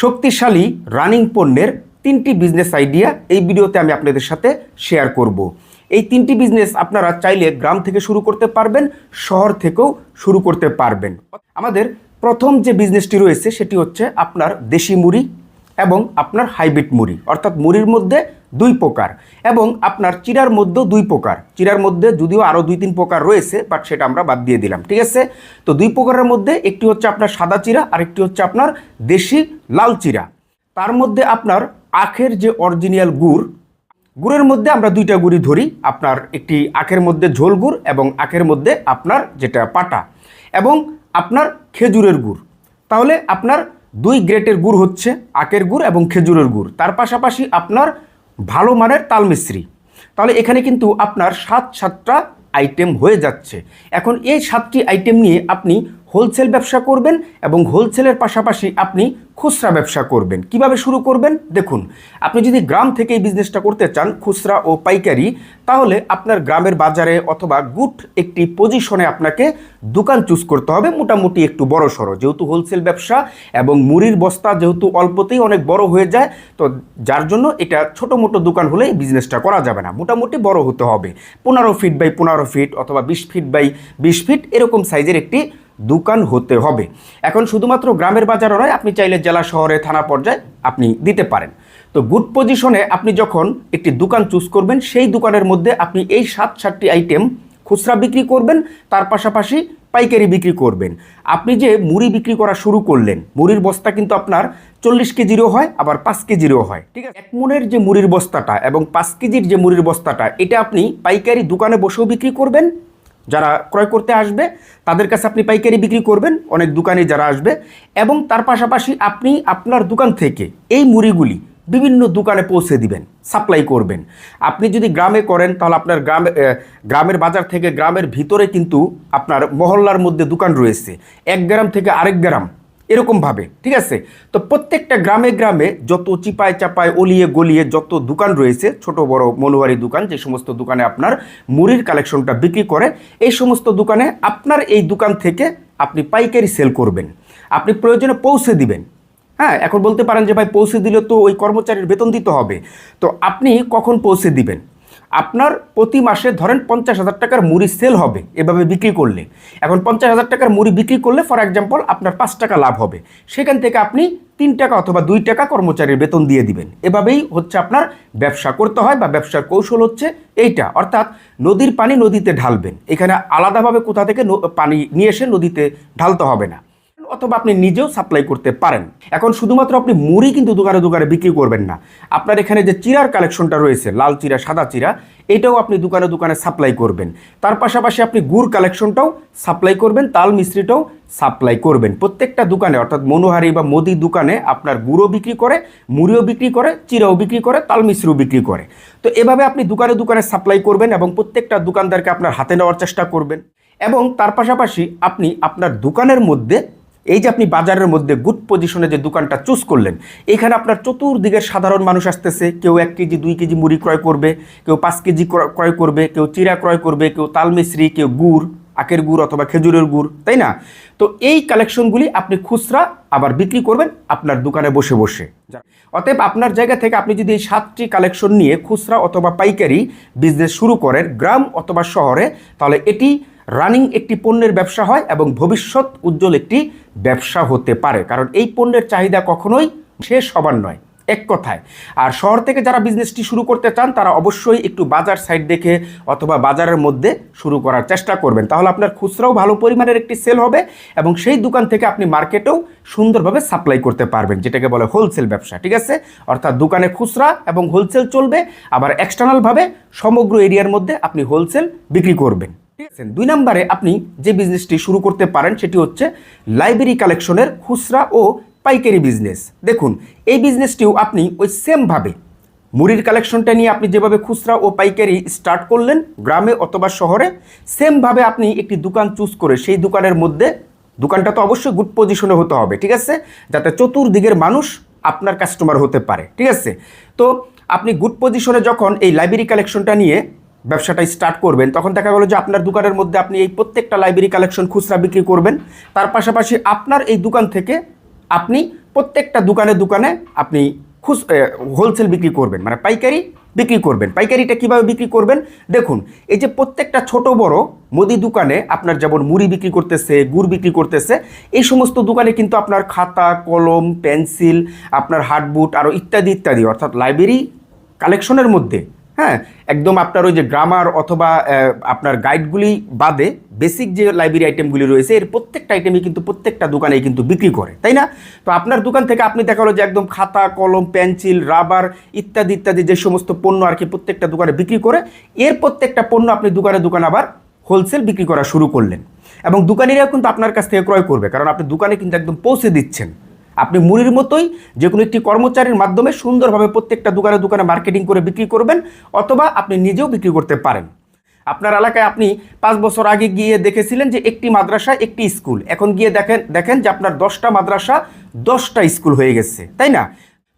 শক্তিশালী রানিং পণ্যের 3টি বিজনেস আইডিয়া এই ভিডিওতে আমি আপনাদের সাথে শেয়ার করব। এই 3টি বিজনেস আপনারা চাইলে গ্রাম থেকে শুরু করতে পারবেন, শহর থেকেও শুরু করতে পারবেন। আমাদের প্রথম যে বিজনেসটি রয়েছে সেটি হচ্ছে আপনার দেশি মুড়ি এবং আপনার হাইব্রিড মুড়ি, অর্থাৎ মুড়ির মধ্যে 2 প্রকার এবং আপনার চিড়ার মধ্যেও 2 প্রকার। চিড়ার মধ্যে যদিও আরও 2-3 প্রকার রয়েছে, বাট সেটা আমরা বাদ দিয়ে দিলাম, ঠিক আছে। তো 2 প্রকারের মধ্যে একটি হচ্ছে আপনার সাদা চিড়া আর একটি হচ্ছে আপনার দেশি লাল চিড়া। তার মধ্যে আপনার আখের যে অরিজিনাল গুড়ের মধ্যে আমরা 2টা গুড়ই ধরি, আপনার একটি আখের মধ্যে ঝোল গুড় এবং আখের মধ্যে আপনার যেটা পাটা এবং আপনার খেজুরের গুড়। তাহলে আপনার 2 গ্রেটের গুড় হচ্ছে আখের গুড় এবং খেজুরের গুড়, তার পাশাপাশি আপনার ভালো মানের তাল মিশ্রি। তাহলে এখানে কিন্তু আপনার 7টা আইটেম হয়ে যাচ্ছে। এখন এই 7টি আইটেম নিয়ে আপনি হোলসেল ব্যবসা করবেন এবং হোলসেলের পাশাপাশি আপনি খুচরা ব্যবসা করবেন। কিভাবে শুরু করবেন দেখুন, আপনি যদি গ্রাম থেকে এই বিজনেসটা করতে চান খুচরা ও পাইকারি, তাহলে আপনার গ্রামের বাজারে অথবা গুড একটি পজিশনে আপনাকে দোকান চুজ করতে হবে, মোটামুটি একটু বড় সড়ো, যেহেতু হোলসেল ব্যবসা এবং মুড়ির বস্তা যেহেতু অল্পতেই অনেক বড় হয়ে যায়, তো যার জন্য এটা ছোটো মোটো দোকান হলে এই বিজনেসটা করা যাবে না, মোটামুটি বড় হতে হবে, 15 ফিট বাই 15 ফিট অথবা 20 ফিট বাই 20 ফিট এরকম সাইজের একটি দোকান হতে হবে। এখন শুধুমাত্র গ্রামের বাজারও নয়, আপনি চাইলে জেলা শহরে থানা পর্যায়ে আপনি দিতে পারেন। তো গুড পজিশনে আপনি যখন একটি দোকান চুজ করবেন, সেই দোকানের মধ্যে আপনি এই 7টি আইটেম খুচরা বিক্রি করবেন, তার পাশাপাশি পাইকারি বিক্রি করবেন। আপনি যে মুড়ি বিক্রি করা শুরু করলেন, মুড়ির বস্তা কিন্তু আপনার 40 কেজিরও হয় আবার 5 কেজিরও হয়, ঠিক আছে। 1 মনের যে মুড়ির বস্তাটা এবং 5 কেজির যে মুড়ির বস্তাটা, এটা আপনি পাইকারি দোকানে বসেও বিক্রি করবেন, যারা ক্রয় করতে আসবে তাদের কাছে আপনি পাইকারি বিক্রি করবেন, অনেক দোকানে যারা আসবে, এবং তার পাশাপাশি আপনি আপনার দোকান থেকে এই মুড়িগুলি বিভিন্ন দোকানে পৌঁছে দিবেন, সাপ্লাই করবেন। আপনি যদি গ্রামে করেন তাহলে আপনার গ্রামের বাজার থেকে গ্রামের ভিতরে কিন্তু আপনার মহল্লার মধ্যে দোকান রয়েছে, 1 গ্রাম থেকে আরেক গ্রাম এরকমভাবে, ঠিক আছে। তো প্রত্যেকটা গ্রামে গ্রামে যত চিপায় চাপায় অলিয়ে গলিয়ে যত দোকান রয়েছে, ছোট বড় মনোহারি দোকান, যে সমস্ত দোকানে আপনার মুড়ির কালেকশনটা বিক্রি করে, এই সমস্ত দোকানে আপনার এই দোকান থেকে আপনি পাইকারি সেল করবেন, আপনি প্রয়োজনে পৌঁছে দিবেন। হ্যাঁ, এখন বলতে পারেন যে ভাই পৌঁছে দিলে তো ওই কর্মচারীর বেতন দিতে হবে, তো আপনি কখন পৌঁছে দিবেন? আপনার প্রতি মাসে ধরেন 50,000 টাকার মুড়ি সেল হবে এভাবে বিক্রি করলে। এখন 50,000 টাকার মুড়ি বিক্রি করলে ফর এক্সাম্পল আপনার 5 টাকা লাভ হবে, সেখান থেকে আপনি 3 টাকা অথবা 2 টাকা কর্মচারীর বেতন দিয়ে দিবেন। এভাবেই হচ্ছে আপনার ব্যবসা করতে হয়, বা ব্যবসার কৌশল হচ্ছে এইটা, অর্থাৎ নদীর পানি নদীতে ঢালবেন, এখানে আলাদাভাবে কোথা থেকে পানি নিয়ে এসে নদীতে ঢালতে হবে না, অথবা আপনি নিজেও সাপ্লাই করতে পারেন। এখন শুধুমাত্র আপনি মুড়ি কিন্তু দোকানে দোকানে বিক্রি করবেন না, আপনার এখানে যে চিড়ার কালেকশনটা রয়েছে, লাল চিড়া সাদা চিড়া, এটাও আপনি দোকানে দোকানে সাপ্লাই করবেন। তার পাশাপাশি আপনি গুড় কালেকশনটাও সাপ্লাই করবেন, তাল মিশ্রিটাও সাপ্লাই করবেন। প্রত্যেকটা দোকানে অর্থাৎ মনোহারি বা মুদি দোকানে আপনার গুড়ও বিক্রি করে, মুড়িও বিক্রি করে, চিড়াও বিক্রি করে, তাল মিশ্রিও বিক্রি করে। তো এভাবে আপনি দোকানে দোকানে সাপ্লাই করবেন এবং প্রত্যেকটা দোকানদারকে আপনার হাতে নেওয়ার চেষ্টা করবেন। এবং তার পাশাপাশি আপনি আপনার দোকানের মধ্যে এই যে আপনি বাজারের মধ্যে গুড পজিশনে যে দোকানটা চুজ করলেন, এখানে আপনার চতুর্দিকের সাধারণ মানুষ আসতেছে, কেউ 1 কেজি 2 কেজি মুড়ি ক্রয় করবে, কেউ 5 কেজি ক্রয় করবে, কেউ চিড়া ক্রয় করবে, কেউ তাল মিশ্রি, কেউ গুড়, আখের গুড় অথবা খেজুরের গুড়, তাই না? তো এই কালেকশনগুলি আপনি খুচরা আবার বিক্রি করবেন আপনার দোকানে বসে বসে। অতএব আপনার জায়গা থেকে আপনি যদি এই 7টি কালেকশন নিয়ে খুচরা অথবা পাইকারি বিজনেস শুরু করেন গ্রাম অথবা শহরে, তাহলে এটি রানিং একটি পণ্যের ব্যবসা হয় এবং ভবিষ্যৎ উজ্জ্বল একটি ব্যবসা হতে পারে, কারণ এই পণ্যের চাহিদা কখনোই শেষ হবার নয়, এক কথায়। আর শহর থেকে যারা বিজনেসটি শুরু করতে চান তারা অবশ্যই একটু বাজার সাইড দেখে অথবা বাজারের মধ্যে শুরু করার চেষ্টা করবেন, তাহলে আপনার খুচরাও ভালো পরিমাণের একটি সেল হবে এবং সেই দোকান থেকে আপনি মার্কেটেও সুন্দরভাবে সাপ্লাই করতে পারবেন, যেটাকে বলে হোলসেল ব্যবসা, ঠিক আছে। অর্থাৎ দোকানে খুচরা এবং হোলসেল চলবে, আবার এক্সটার্নালভাবে সমগ্র এরিয়ার মধ্যে আপনি হোলসেল বিক্রি করবেন, ঠিক আছে। 2 নম্বরে আপনি যে বিজনেসটি শুরু করতে পারেন সেটি হচ্ছে লাইব্রেরি কালেকশনের খুচরা ও পাইকারি বিজনেস। দেখুন, এই বিজনেসটিও আপনি ওই সেমভাবে মুড়ির কালেকশনটা নিয়ে আপনি যেভাবে খুচরা ও পাইকারি স্টার্ট করলেন গ্রামে অথবা শহরে, সেমভাবে আপনি একটি দোকান চুজ করে সেই দোকানের মধ্যে, দোকানটা তো অবশ্যই গুড পজিশনে হতে হবে, ঠিক আছে, যাতে চতুর্দিকের মানুষ আপনার কাস্টমার হতে পারে, ঠিক আছে। তো আপনি গুড পজিশনে যখন এই লাইব্রেরি কালেকশনটা নিয়ে ব্যবসাটা স্টার্ট করবেন, তখন দেখা গেল যে আপনার দোকানের মধ্যে আপনি এই প্রত্যেকটা লাইব্রেরি কালেকশন খুচরা বিক্রি করবেন, তার পাশাপাশি আপনার এই দোকান থেকে আপনি প্রত্যেকটা দোকানে দোকানে আপনি হোলসেল বিক্রি করবেন, মানে পাইকারি বিক্রি করবেন। পাইকারিটা কিভাবে বিক্রি করবেন দেখুন, এই যে প্রত্যেকটা ছোট বড় মুদি দোকানে আপনার যেমন মুড়ি বিক্রি করতেছে, গুড় বিক্রি করতেছে, এই সমস্ত দোকানে কিন্তু আপনার খাতা, কলম, পেন্সিল, আপনার হার্ডবুট আরও ইত্যাদি ইত্যাদি, অর্থাৎ লাইব্রেরি কালেকশনের মধ্যে, হ্যাঁ, একদম আপনার ওই যে গ্রামার অথবা আপনার গাইডগুলি বাদে বেসিক যে লাইব্রেরি আইটেমগুলি রয়েছে, এর প্রত্যেকটা আইটেমই কিন্তু প্রত্যেকটা দোকানেই কিন্তু বিক্রি করে, তাই না? তো আপনার দোকান থেকে আপনি দেখা হলো যে একদম খাতা, কলম, পেন্সিল, রাবার ইত্যাদি ইত্যাদি যে সমস্ত পণ্য আর কি প্রত্যেকটা দোকানে বিক্রি করে, এর প্রত্যেকটা পণ্য আপনি দোকানে দোকানে আবার হোলসেল বিক্রি করা শুরু করলেন। এবং দোকানিরাও কিন্তু আপনার কাছ থেকে ক্রয় করবে, কারণ আপনি দোকানে কিন্তু একদম পৌঁছে দিচ্ছেন। আপনি মুড়ির মতোই যে কোনো একটি কর্মচারীর মাধ্যমে সুন্দরভাবে প্রত্যেকটা দোকানে দোকানে মার্কেটিং করে বিক্রি করবেন, অথবা আপনি নিজেও বিক্রি করতে পারেন। আপনার এলাকায় আপনি 5 বছর আগে গিয়ে দেখেছিলেন যে একটি মাদ্রাসা, একটি স্কুল, এখন গিয়ে দেখেন যে আপনার 10টা মাদ্রাসা, 10টা স্কুল হয়ে গেছে, তাই না?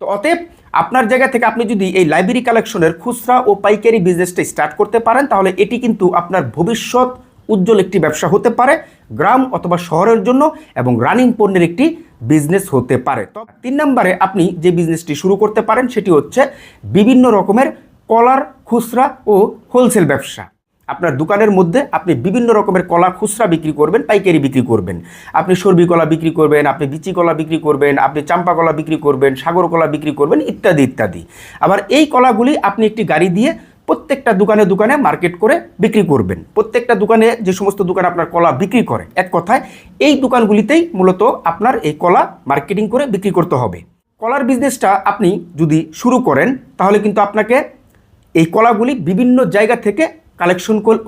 তো অতএব আপনার জায়গা থেকে আপনি যদি এই লাইব্রেরি কালেকশনের খুচরা ও পাইকারি বিজনেসটা স্টার্ট করতে পারেন, তাহলে এটি কিন্তু আপনার ভবিষ্যৎ উজ্জ্বল একটি ব্যবসা হতে পারে গ্রাম অথবা শহরের জন্য, এবং রানিং পণ্যের একটি বিজনেস হতে পারে। তো 3 নম্বরে আপনি যে বিজনেসটি শুরু করতে পারেন সেটি হচ্ছে বিভিন্ন রকমের কলার খুচরা ও হোলসেল ব্যবসা। আপনার দোকানের মধ্যে আপনি বিভিন্ন রকমের কলা খুচরা বিক্রি করবেন, পাইকারি বিক্রি করবেন। আপনি সর্বি কলা বিক্রি করবেন, আপনি বিচি কলা বিক্রি করবেন, আপনি চাম্পা কলা বিক্রি করবেন, সাগর কলা বিক্রি করবেন ইত্যাদি ইত্যাদি। আবার এই কলাগুলি আপনি একটি গাড়ি দিয়ে প্রত্যেকটা দোকানে দোকানে মার্কেট করে বিক্রি করবেন। প্রত্যেকটা দোকানে যে সমস্ত দোকানে আপনার কলা বিক্রি করে, এক কথায় এই দোকানগুলিতেই মূলত আপনার এই কলা মার্কেটিং করে বিক্রি করতে হবে। কলার বিজনেসটা আপনি যদি শুরু করেন, তাহলে কিন্তু আপনাকে এই কলাগুলি বিভিন্ন জায়গা থেকে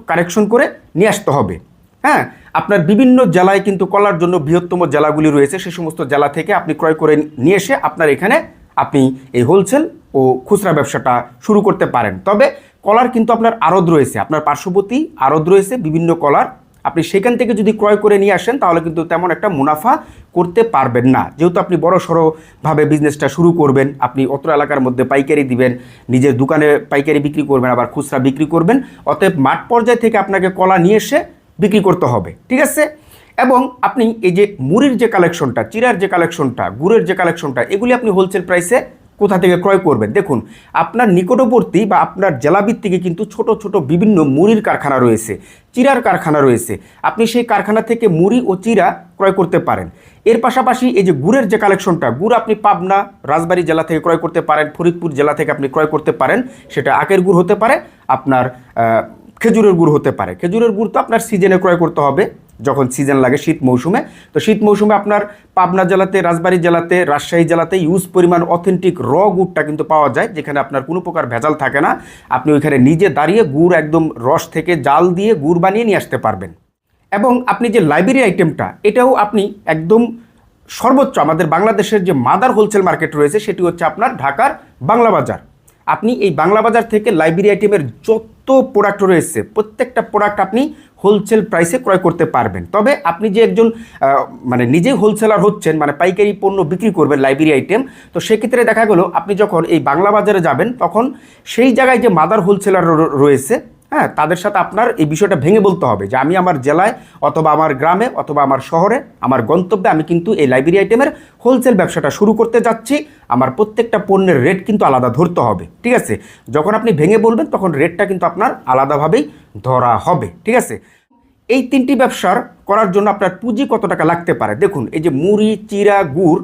কালেকশন করে নিয়ে আসতে হবে। হ্যাঁ, আপনার বিভিন্ন জেলায় কিন্তু কলার জন্য বৃহত্তম জেলাগুলি রয়েছে, সে সমস্ত জেলা থেকে আপনি ক্রয় করে নিয়ে এসে আপনার এখানে আপনি এই হোলসেল ও খুচরা ব্যবসাটা শুরু করতে পারেন। তবে কলার কিন্তু আপনার আড়ত রয়েছে, আপনার পার্শ্ববর্তী আড়ত রয়েছে বিভিন্ন কলার, আপনি সেখান থেকে যদি ক্রয় করে নিয়ে আসেন তাহলে কিন্তু তেমন একটা মুনাফা করতে পারবেন না। যেহেতু আপনি বড় সড়োভাবে বিজনেসটা শুরু করবেন, আপনি অত্র এলাকার মধ্যে পাইকারি দিবেন, নিজের দোকানে পাইকারি বিক্রি করবেন, আবার খুচরা বিক্রি করবেন। অতএব মাঠ পর্যায় থেকে আপনাকে কলা নিয়ে এসে বিক্রি করতে হবে, ঠিক আছে? এবং আপনি এই যে মুড়ির যে কালেকশনটা, চিরার যে কালেকশনটা, গুড়ের যে কালেকশনটা, এগুলি আপনি হোলসেল প্রাইসে কোথা থেকে ক্রয় করবেন? দেখুন, আপনার নিকটবর্তী বা আপনার জেলাভিত্তিকে কিন্তু ছোট ছোট বিভিন্ন মুড়ির কারখানা রয়েছে, চিরার কারখানা রয়েছে। আপনি সেই কারখানা থেকে মুড়ি ও চিরা ক্রয় করতে পারেন। এর পাশাপাশি এই যে গুড়ের যে কালেকশনটা, গুড় আপনি পাবনা, রাজবাড়ী জেলা থেকে ক্রয় করতে পারেন, ফরিদপুর জেলা থেকে আপনি ক্রয় করতে পারেন। সেটা আখের গুড় হতে পারে, আপনার খেজুরের গুড় হতে পারে। খেজুরের গুড় তো আপনার সিজনে ক্রয় করতে হবে, যখন সিজন লাগে শীত মৌসুমে। তো শীত মৌসুমে আপনার পাবনা জেলাতে, রাজবাড়ী জেলাতে, রাজশাহী জেলাতে ইউজ পরিমাণ অথেন্টিক গুড়টা কিন্তু পাওয়া যায়, যেখানে আপনার কোনো প্রকার ভেজাল থাকে না। আপনি ওইখানে নিজে দাঁড়িয়ে গুড় একদম রস থেকে জাল দিয়ে গুড় বানিয়ে নিয়ে আসতে পারবেন। এবং আপনি যে লাইব্রেরি আইটেমটা, এটাও আপনি একদম সর্বোচ্চ, আমাদের বাংলাদেশের যে মাদার হোলসেল মার্কেট রয়েছে সেটি হচ্ছে আপনার ঢাকার বাংলা বাজার। আপনি এই বাংলা বাজার থেকে লাইব্রেরি আইটেমের যত প্রোডাক্ট রয়েছে প্রত্যেকটা প্রোডাক্ট আপনি হোলসেল প্রাইসে ক্রয় করতে পারবেন। তবে আপনি যে একজন মানে নিজেই হোলসেলার হচ্ছেন, মানে পাইকারি পণ্য বিক্রি করবেন লাইব্রেরি আইটেম, তো সেক্ষেত্রে দেখা গেল আপনি যখন এই বাংলা বাজারে যাবেন তখন সেই জায়গায় যে মাদার হোলসেলার রয়েছে, হ্যাঁ, তাদের সাথে আপনার এই বিষয়টা ভেঙে বলতে হবে যে আমি আমার জেলায় অথবা আমার গ্রামে অথবা আমার শহরে, আমার গন্তব্যে আমি কিন্তু এই লাইব্রেরি আইটেমের হোলসেল ব্যবসাটা শুরু করতে যাচ্ছি। আমার প্রত্যেকটা পণ্যের রেট কিন্তু আলাদা ধরতে হবে, ঠিক আছে? যখন আপনি ভেঙে বলবেন তখন রেটটা কিন্তু আপনার আলাদাভাবেই ধরা হবে, ঠিক আছে? এই 3টি ব্যবসার করার জন্য আপনার পুঁজি কত টাকা লাগতে পারে? দেখুন, এই যে মুড়ি, চিরা, গুড়,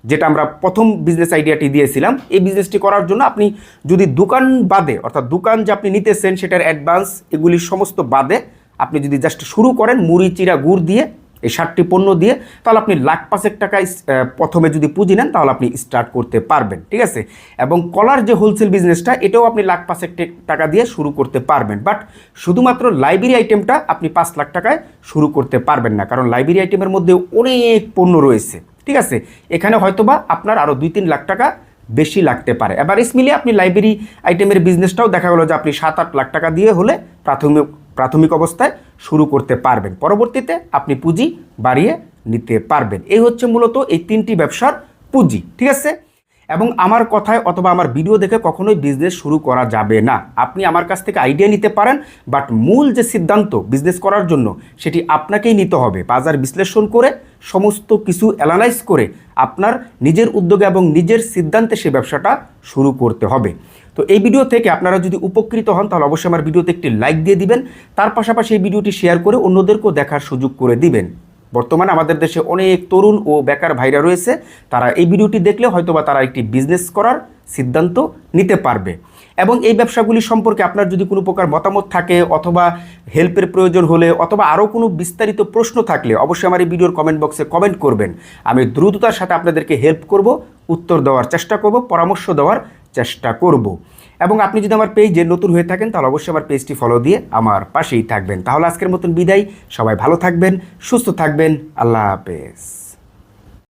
যেটা আমরা প্রথম বিজনেস আইডিয়াটি দিয়েছিলাম, এই বিজনেসটি করার জন্য আপনি যদি দোকান বাদে, অর্থাৎ দোকান যে আপনি নিতেছেন সেটার অ্যাডভান্স এগুলি সমস্ত বাদে আপনি যদি জাস্ট শুরু করেন মুড়ি, চিরা, গুড় দিয়ে, এই 7টি পণ্য দিয়ে, তাহলে আপনি 1,05,000 টাকায় প্রথমে যদি পুঁজি নেন তাহলে আপনি স্টার্ট করতে পারবেন, ঠিক আছে? এবং কলার যে হোলসেল বিজনেসটা, এটাও আপনি 1,05,000 টাকা দিয়ে শুরু করতে পারবেন। বাট শুধুমাত্র লাইব্রেরি আইটেমটা আপনি 5 লাখ টাকায় শুরু করতে পারবেন না, কারণ লাইব্রেরি আইটেমের মধ্যে অনেক পণ্য রয়েছে, ঠিক আছে? এখানে হয়তোবা আপনার আরও 2-3 লাখ টাকা বেশি লাগতে পারে। এভারেজ মিলিয়ে আপনি লাইব্রেরি আইটেমের বিজনেসটাও দেখা গেলো যে আপনি 7-8 লাখ টাকা দিয়ে হলে প্রাথমিক অবস্থায় শুরু করতে পারবেন। পরবর্তীতে আপনি পুঁজি বাড়িয়ে নিতে পারবেন। এই হচ্ছে মূলত এই 3টি ব্যবসার পুঁজি, ঠিক আছে? এবং আমার কথায় অথবা আমার ভিডিও দেখে কখনোই বিজনেস শুরু করা যাবে না। আপনি আমার কাছ থেকে আইডিয়া নিতে পারেন, বাট মূল যে সিদ্ধান্ত বিজনেস করার জন্য সেটি আপনাকেই নিতে হবে। বাজার বিশ্লেষণ করে সমস্ত কিছু অ্যানালাইজ করে আপনার নিজের উদ্যোগে এবং নিজের সিদ্ধান্তে সে ব্যবসাটা শুরু করতে হবে। তো এই ভিডিও থেকে আপনারা যদি উপকৃত হন তাহলে অবশ্যই আমার ভিডিওতে একটি লাইক দিয়ে দিবেন, তার পাশাপাশি এই ভিডিওটি শেয়ার করে অন্যদেরকেও দেখার সুযোগ করে দিবেন। বর্তমানে আমাদের দেশে অনেক তরুণ ও বেকার ভাইরা রয়েছে, তারা এই ভিডিওটি দেখলে হয়তোবা তারা একটি বিজনেস করার সিদ্ধান্ত নিতে পারবে। এবং এই ব্যবসাগুলি সম্পর্কে আপনার যদি কোনো প্রকার মতামত থাকে অথবা হেল্পের প্রয়োজন হলে অথবা আরও কোনো বিস্তারিত প্রশ্ন থাকলে অবশ্যই আমার এই ভিডিওর কমেন্ট বক্সে কমেন্ট করবেন। আমি দ্রুততার সাথে আপনাদেরকে হেল্প করব, উত্তর দেওয়ার চেষ্টা করব, পরামর্শ দেওয়ার চেষ্টা করব। এবং আপনি যদি আমার পেজে নতুন হয়ে থাকেন তাহলে অবশ্যই আমার পেজটি ফলো দিয়ে আমার পাশেই থাকবেন। তাহলে আজকের মতন বিদায়, সবাই ভালো থাকবেন, সুস্থ থাকবেন, আল্লাহ হাফেজ।